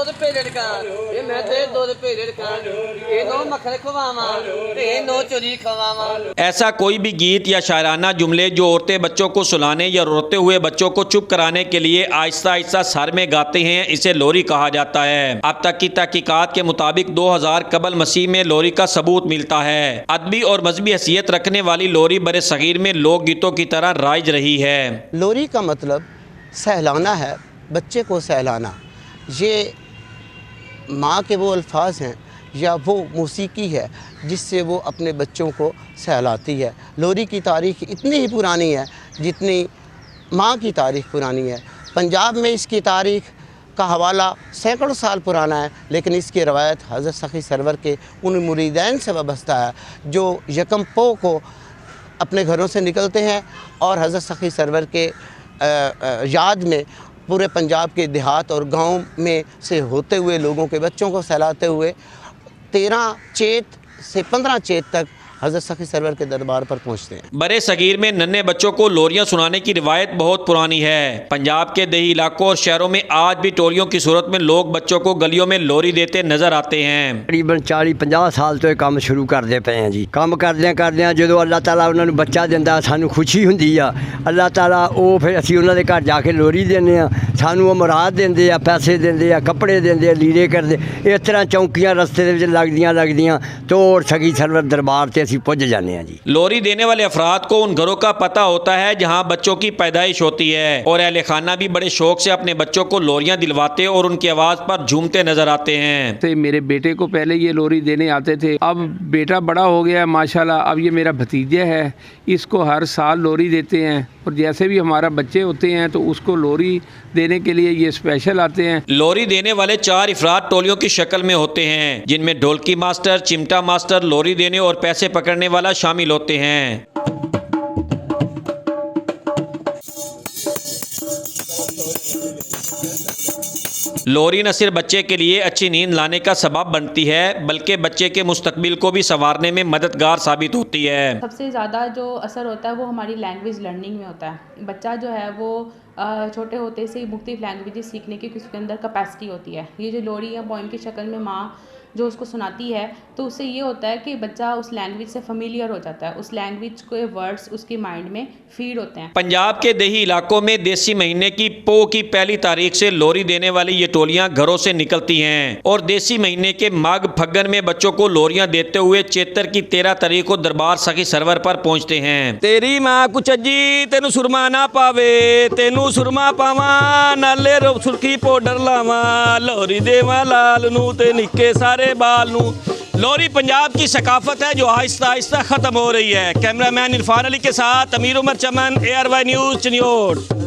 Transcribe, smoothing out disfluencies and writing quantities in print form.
दुध भेड़े दुकान ये मैं ते दुध भेड़े दुकान ये नो मक्खन खवावा ते नो चोरी खवावा। ऐसा कोई भी गीत या शायराना जुमले जो औरतें बच्चों को सुलाने या रोते हुए बच्चों को चुप कराने के लिए आहिस्ता आहिस्ता सर में गाते हैं, इसे लोरी कहा जाता है। अब तक की तहकीकात के मुताबिक 2000 कबल मसीह में लोरी का सबूत मिलता है। अदबी और मजहबी हैसियत रखने वाली लोरी बरे सगीर में लोक गीतों की तरह राइज रही है। लोरी का मतलब सहलाना है, बच्चे को सहलाना। ये माँ के वो अल्फाज हैं या वो मौसीकी है जिससे वो अपने बच्चों को सहलाती है। लोरी की तारीख़ इतनी ही पुरानी है जितनी माँ की तारीख़ पुरानी है। पंजाब में इसकी तारीख़ का हवाला सैकड़ों साल पुराना है, लेकिन इसकी रवायत हज़रत सखी सरवर के उन मुरीदैन से वाबस्ता है जो यकम पो को अपने घरों से निकलते हैं और हज़रत सखी सरवर के याद में पूरे पंजाब के देहात और गांव में से होते हुए लोगों के बच्चों को सहलाते हुए 13 चेत से 15 चेत तक हज़रत सखी सरवर के दरबार पर पहुंचते हैं। बड़े सगीर में नन्हे बच्चों को लोरियां सुनाने की रिवायत बहुत पुरानी है। पंजाब के देही इलाकों और शहरों में आज भी टोलियों की सूरत में लोग बच्चों को गलियों में लोरी देते नजर आते हैं। तकरीबन 40-50 साल तो ये काम शुरू करते पे हैं जी। काम करदਿਆਂ ਜਦੋਂ ਅੱਲਾਹ ਤਾਲਾ ਉਹਨਾਂ ਨੂੰ ਬੱਚਾ ਦਿੰਦਾ ਸਾਨੂੰ ਖੁਸ਼ੀ ਹੁੰਦੀ ਆ। ਅੱਲਾਹ ਤਾਲਾ ਉਹ ਫਿਰ ਅਸੀਂ ਉਹਨਾਂ ਦੇ ਘਰ ਜਾ ਕੇ ਲੋਰੀ ਦਿੰਦੇ ਆ, ਸਾਨੂੰ ਉਹ ਮੁਰਾਦ ਦਿੰਦੇ ਆ, ਪੈਸੇ ਦਿੰਦੇ ਆ, ਕੱਪੜੇ ਦਿੰਦੇ ਆ, ਲੀੜੇ ਕਰਦੇ। ਇਸ ਤਰ੍ਹਾਂ ਚੌਂਕੀਆਂ ਰਸਤੇ ਦੇ ਵਿੱਚ ਲੱਗਦੀਆਂ ਤੋੜ ਸਗੀ ਸਰਵਰ ਦਰਬਾਰ ਤੇ पुज जाने हैं जी। लोरी देने वाले अफराद को उन घरों का पता होता है जहां बच्चों की पैदाइश होती है और अहले खाना भी बड़े शौक से अपने बच्चों को लोरियां दिलवाते और उनकी आवाज़ पर झूमते नजर आते हैं। तो मेरे बेटे को पहले ये लोरी देने आते थे, अब बेटा बड़ा हो गया है माशाल्लाह, अब ये मेरा भतीजा है, इसको हर साल लोरी देते हैं और जैसे भी हमारा बच्चे होते हैं तो उसको लोरी देने के लिए ये स्पेशल आते हैं। लोरी देने वाले 4 अफराद टोलियों की शक्ल में होते हैं जिनमें ढोलकी मास्टर, चिमटा मास्टर, लोरी देने और पैसे पकड़ने वाला शामिल होते हैं। लोरी न सिर्फ बच्चे के लिए अच्छी नींद लाने का सबब बनती है बल्कि बच्चे के मुस्तकबिल को भी संवारने में मददगार साबित होती है। सबसे ज़्यादा जो असर होता है वो हमारी लैंग्वेज लर्निंग में होता है। बच्चा जो है वो छोटे होते से ही मुख्तलिफ लैंग्वेजेस सीखने की उसके अंदर कैपेसिटी होती है। ये जो लोरी या पोइम की शक्ल में माँ जो उसको सुनाती है तो उससे ये होता है कि बच्चा उस लैंग्वेज से फेमिलियर हो जाता है, उस लैंग्वेज के वर्ड्स उसके माइंड में फीड होते हैं। पंजाब के देही इलाकों में देसी महीने की पो की पहली तारीख से लोरी देने वाली ये टोलियां घरों से निकलती हैं और देसी महीने के माघ फग्गन में बच्चों को लोरियां देते हुए चेतर की 13 तारीख को दरबार सखी सरवर पर पहुंचते हैं। तेरी माँ कुचजी तेनू सुरमा ना पावे, तेनू सुरमा पावा नाले सुर्खी पाउडर लावा, लोरी देवा लाल नू ते निक्के सारे बाल नू। लोरी पंजाब की सकाफत है जो आहिस्ता आहिस्ता ख़त्म हो रही है। कैमरामैन इरफान अली के साथ अमीर उमर चमन, ARY न्यूज़ चिन्योट।